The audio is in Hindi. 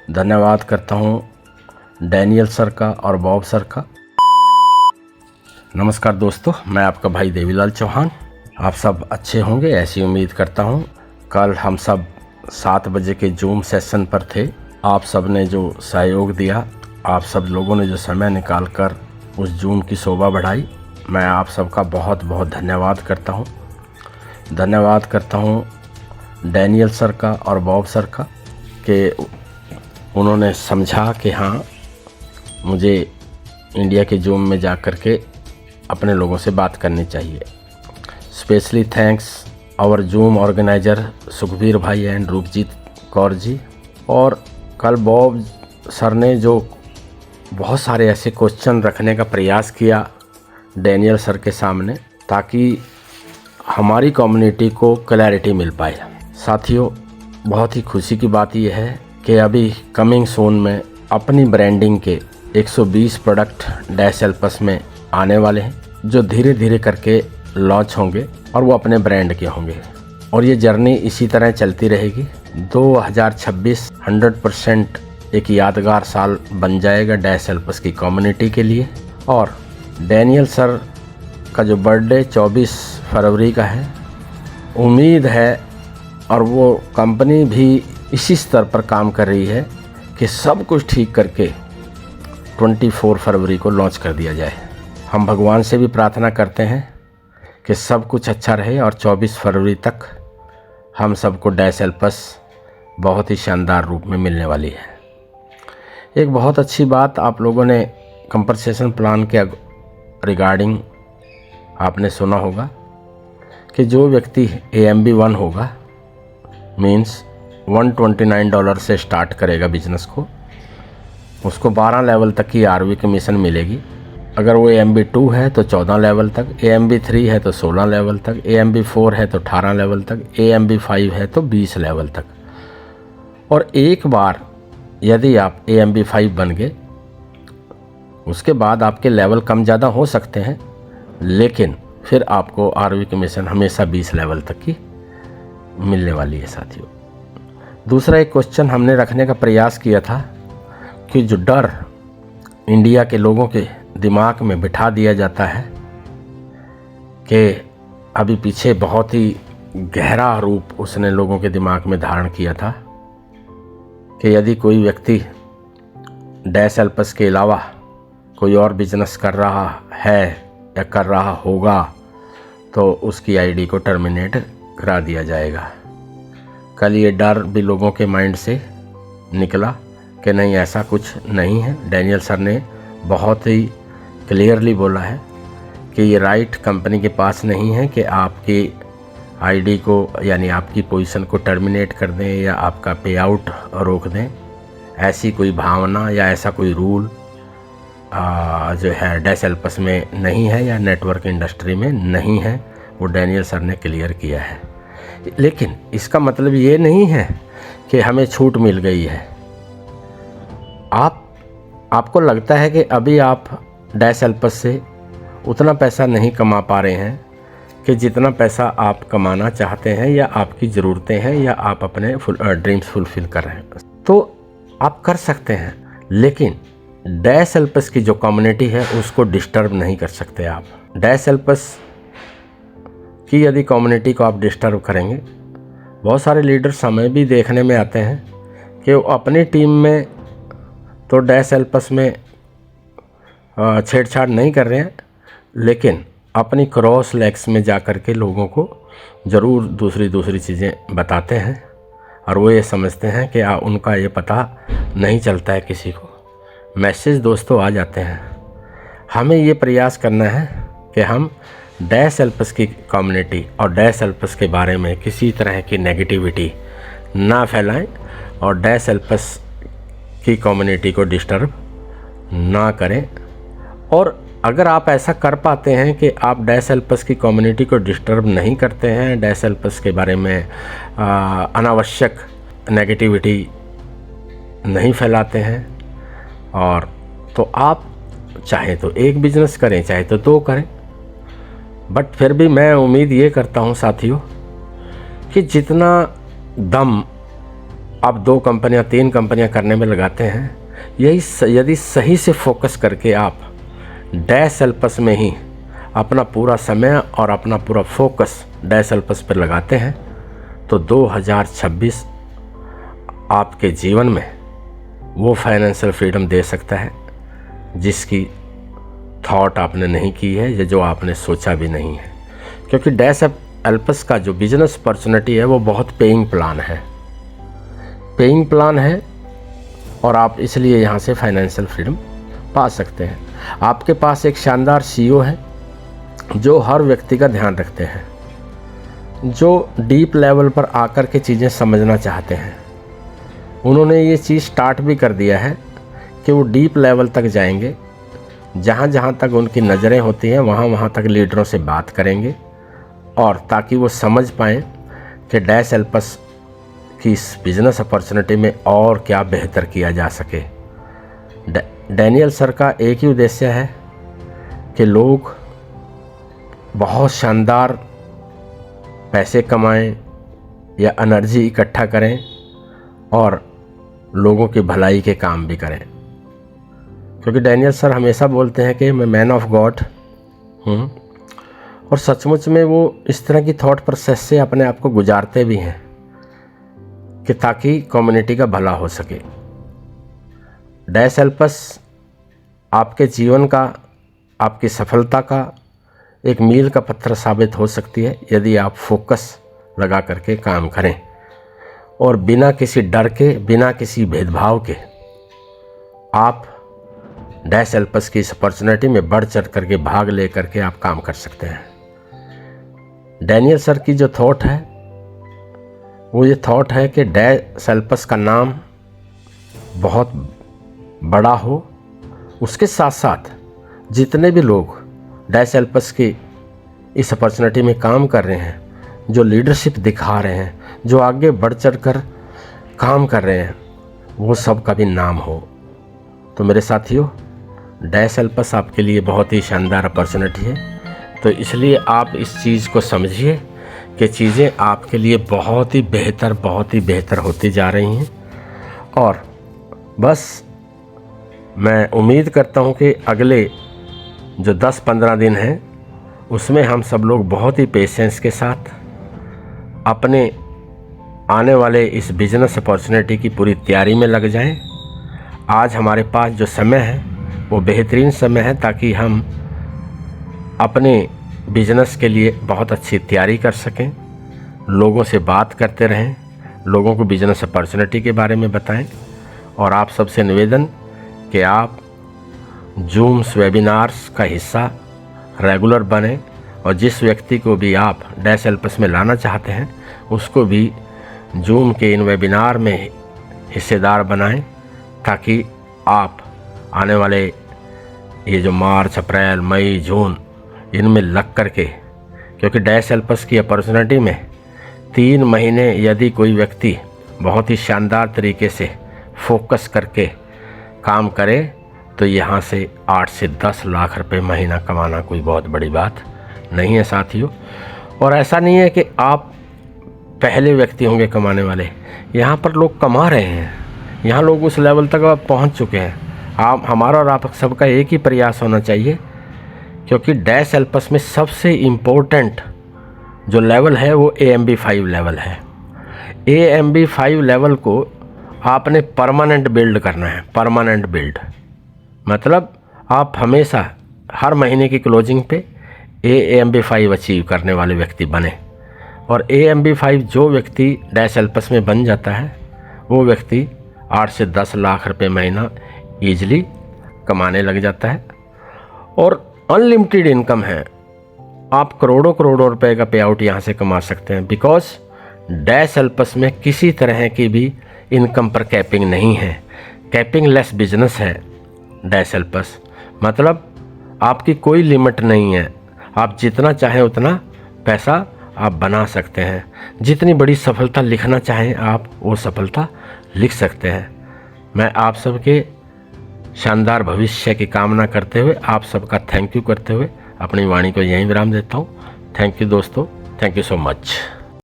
धन्यवाद करता हूँ डैनियल सर का और बॉब सर का। नमस्कार दोस्तों, मैं आपका भाई देवीलाल चौहान। आप सब अच्छे होंगे ऐसी उम्मीद करता हूँ। कल हम सब 7 बजे के जूम सेशन पर थे। आप सब ने जो सहयोग दिया, आप सब लोगों ने जो समय निकाल कर उस जूम की शोभा बढ़ाई, मैं आप सबका बहुत बहुत धन्यवाद करता हूँ। धन्यवाद करता हूँ डैनियल सर का और बॉब सर का कि उन्होंने समझा कि हाँ, मुझे इंडिया के जूम में जा कर के अपने लोगों से बात करनी चाहिए। Specially thanks our Zoom organiser Sukhbir भाई एंड रूपजीत कौर जी। और कल बॉब सर ने जो बहुत सारे ऐसे क्वेश्चन रखने का प्रयास किया डैनियल सर के सामने, ताकि हमारी कम्युनिटी को क्लैरिटी मिल पाए। साथियों, बहुत ही खुशी की बात यह है कि अभी कमिंग सून में अपनी ब्रांडिंग के 120 प्रोडक्ट डैश एल्पस में आने वाले हैं, जो धीरे धीरे करके लॉन्च होंगे और वो अपने ब्रांड के होंगे। और ये जर्नी इसी तरह चलती रहेगी। 2026 100% एक यादगार साल बन जाएगा डैश एल्पस की कम्युनिटी के लिए। और डैनियल सर का जो बर्थडे 24 फरवरी का है, उम्मीद है और वो कंपनी भी इसी स्तर पर काम कर रही है कि सब कुछ ठीक करके 24 फरवरी को लॉन्च कर दिया जाए। हम भगवान से भी प्रार्थना करते हैं कि सब कुछ अच्छा रहे और 24 फरवरी तक हम सबको डैश एल्पस बहुत ही शानदार रूप में मिलने वाली है। एक बहुत अच्छी बात आप लोगों ने कंपनसेशन प्लान के रिगार्डिंग आपने सुना होगा कि जो व्यक्ति AMB1 होगा, मीन्स $129 से स्टार्ट करेगा बिजनेस को, उसको 12 लेवल तक की RV कमीशन मिलेगी। अगर वो AMB2 है तो 14 लेवल तक, AMB3 है तो 16 लेवल तक, AMB4 है तो 18 लेवल तक, AMB5 है तो 20 लेवल तक। और एक बार यदि आप AMB5 बन गए, उसके बाद आपके लेवल कम ज़्यादा हो सकते हैं, लेकिन फिर आपको RV कमीशन हमेशा 20 लेवल तक की मिलने वाली है। साथियों, दूसरा एक क्वेश्चन हमने रखने का प्रयास किया था कि जो डर इंडिया के लोगों के दिमाग में बिठा दिया जाता है कि अभी पीछे बहुत ही गहरा रूप उसने लोगों के दिमाग में धारण किया था कि यदि कोई व्यक्ति डैश एल्पस के अलावा कोई और बिजनेस कर रहा है या कर रहा होगा तो उसकी ID को टर्मिनेट करा दिया जाएगा। कल ये डर भी लोगों के माइंड से निकला कि नहीं, ऐसा कुछ नहीं है। डैनियल सर ने बहुत ही क्लियरली बोला है कि ये राइट कंपनी के पास नहीं है कि आपकी ID को यानी आपकी पोजीशन को टर्मिनेट कर दें या आपका पे आउट रोक दें। ऐसी कोई भावना या ऐसा कोई रूल जो है डैश एल्पस में नहीं है या नेटवर्क इंडस्ट्री में नहीं है। वो डैनियल सर ने क्लियर किया है। लेकिन इसका मतलब ये नहीं है कि हमें छूट मिल गई है। आपको लगता है कि अभी आप डैश एल्पस से उतना पैसा नहीं कमा पा रहे हैं कि जितना पैसा आप कमाना चाहते हैं या आपकी ज़रूरतें हैं या आप अपने ड्रीम्स फुलफ़िल कर रहे हैं, तो आप कर सकते हैं। लेकिन डैश एल्पस की जो कम्युनिटी है उसको डिस्टर्ब नहीं कर सकते आप। डैश एल्पस की यदि कम्युनिटी को आप डिस्टर्ब करेंगे, बहुत सारे लीडर्स हमें भी देखने में आते हैं कि वो अपनी टीम में तो डैश एल्पस में छेड़छाड़ नहीं कर रहे हैं, लेकिन अपनी क्रॉस लेग्स में जा कर के लोगों को ज़रूर दूसरी चीज़ें बताते हैं और वो ये समझते हैं कि उनका ये पता नहीं चलता है किसी को। मैसेज दोस्तों आ जाते हैं। हमें ये प्रयास करना है कि हम डैश एल्पस की कम्युनिटी और डैश एल्पस के बारे में किसी तरह की नेगेटिविटी ना फैलाएं और डैश एल्पस की कम्युनिटी को डिस्टर्ब ना करें। और अगर आप ऐसा कर पाते हैं कि आप डैश एल्पस की कम्युनिटी को डिस्टर्ब नहीं करते हैं, डैश एल्पस के बारे में अनावश्यक नेगेटिविटी नहीं फैलाते हैं, और तो आप चाहे तो एक बिज़नेस करें चाहे तो 2 करें। बट फिर भी मैं उम्मीद ये करता हूँ साथियों कि जितना दम आप 2 कंपनियां 3 कंपनियां करने में लगाते हैं, यही यदि सही से फोकस करके आप डैश एल्पस में ही अपना पूरा समय और अपना पूरा फोकस डैश एल्पस पर लगाते हैं तो 2026 आपके जीवन में वो फाइनेंशियल फ्रीडम दे सकता है जिसकी थॉट आपने नहीं की है या जो आपने सोचा भी नहीं है। क्योंकि डैश एल्पस का जो बिजनेस अपॉर्चुनिटी है वो बहुत पेइंग प्लान है और आप इसलिए यहाँ से फाइनेंशियल फ्रीडम पा सकते हैं। आपके पास एक शानदार सीईओ है जो हर व्यक्ति का ध्यान रखते हैं, जो डीप लेवल पर आकर के चीज़ें समझना चाहते हैं। उन्होंने ये चीज़ स्टार्ट भी कर दिया है कि वो डीप लेवल तक जाएंगे, जहाँ जहाँ तक उनकी नज़रें होती हैं वहाँ तक लीडरों से बात करेंगे और ताकि वो समझ पाएँ कि डैश एल्पस की इस बिज़नेस अपॉर्चुनिटी में और क्या बेहतर किया जा सके। डैनियल सर का एक ही उद्देश्य है कि लोग बहुत शानदार पैसे कमाएं या एनर्जी इकट्ठा करें और लोगों की भलाई के काम भी करें। क्योंकि डैनियल सर हमेशा बोलते हैं कि मैं मैन ऑफ गॉड हूँ, और सचमुच में वो इस तरह की थॉट प्रोसेस से अपने आप को गुजारते भी हैं कि ताकि कम्युनिटी का भला हो सके। डैश एल्पस आपके जीवन का, आपकी सफलता का एक मील का पत्थर साबित हो सकती है यदि आप फोकस लगा करके काम करें और बिना किसी डर के, बिना किसी भेदभाव के आप डैश एल्पस की इस अपॉर्चुनिटी में बढ़ चढ़ करके भाग ले करके आप काम कर सकते हैं। डैनियल सर की जो थॉट है वो ये थॉट है कि डैश एल्पस का नाम बहुत बड़ा हो, उसके साथ साथ जितने भी लोग डैश एल्पस की इस अपॉर्चुनिटी में काम कर रहे हैं, जो लीडरशिप दिखा रहे हैं, जो आगे बढ़ चढ़ कर काम कर रहे हैं, वो सब का भी नाम हो। तो मेरे साथियों, डैश एल्पस आपके लिए बहुत ही शानदार अपॉर्चुनिटी है। तो इसलिए आप इस चीज़ को समझिए कि चीज़ें आपके लिए बहुत ही बेहतर होती जा रही हैं। और बस मैं उम्मीद करता हूं कि अगले जो 10-15 दिन हैं उसमें हम सब लोग बहुत ही पेशेंस के साथ अपने आने वाले इस बिज़नेस अपॉर्चुनिटी की पूरी तैयारी में लग जाएं। आज हमारे पास जो समय है वो बेहतरीन समय है ताकि हम अपने बिजनेस के लिए बहुत अच्छी तैयारी कर सकें, लोगों से बात करते रहें, लोगों को बिजनेस अपॉर्चुनिटी के बारे में बताएं। और आप सबसे निवेदन कि आप जूम्स वेबिनार्स का हिस्सा रेगुलर बने और जिस व्यक्ति को भी आप डैश एल्पस में लाना चाहते हैं उसको भी जूम के इन वेबिनार में हिस्सेदार बनाएं ताकि आप आने वाले ये जो मार्च, अप्रैल, मई, जून इनमें लग करके, क्योंकि डैश एल्पस की अपॉर्चुनिटी में 3 महीने यदि कोई व्यक्ति बहुत ही शानदार तरीके से फोकस करके काम करे तो यहाँ से 8 से 10 लाख रुपए महीना कमाना कोई बहुत बड़ी बात नहीं है साथियों। और ऐसा नहीं है कि आप पहले व्यक्ति होंगे कमाने वाले, यहाँ पर लोग कमा रहे हैं, यहाँ लोग उस लेवल तक पहुँच चुके हैं। आप, हमारा और आप सबका एक ही प्रयास होना चाहिए, क्योंकि डैश एल्पस में सबसे इम्पोर्टेंट जो लेवल है वो AMB5 लेवल है। AMB5 लेवल को आपने परमानेंट बिल्ड करना है। परमानेंट बिल्ड मतलब आप हमेशा हर महीने की क्लोजिंग पे AMB5 अचीव करने वाले व्यक्ति बने। और AMB5 जो व्यक्ति डैश एल्पस में बन जाता है वो व्यक्ति 8 से 10 लाख रुपए महीना ईजिली कमाने लग जाता है और अनलिमिटेड इनकम है। आप करोड़ों रुपए का पे आउट यहाँ से कमा सकते हैं, बिकॉज डैश एल्पस में किसी तरह की भी इनकम पर कैपिंग नहीं है। कैपिंग लेस बिजनेस है डैश एल्पस, मतलब आपकी कोई लिमिट नहीं है। आप जितना चाहें उतना पैसा आप बना सकते हैं, जितनी बड़ी सफलता लिखना चाहें आप वो सफलता लिख सकते हैं। मैं आप सबके शानदार भविष्य की कामना करते हुए आप सबका थैंक यू करते हुए अपनी वाणी को यहीं विराम देता हूँ। थैंक यू दोस्तों, थैंक यू सो मच।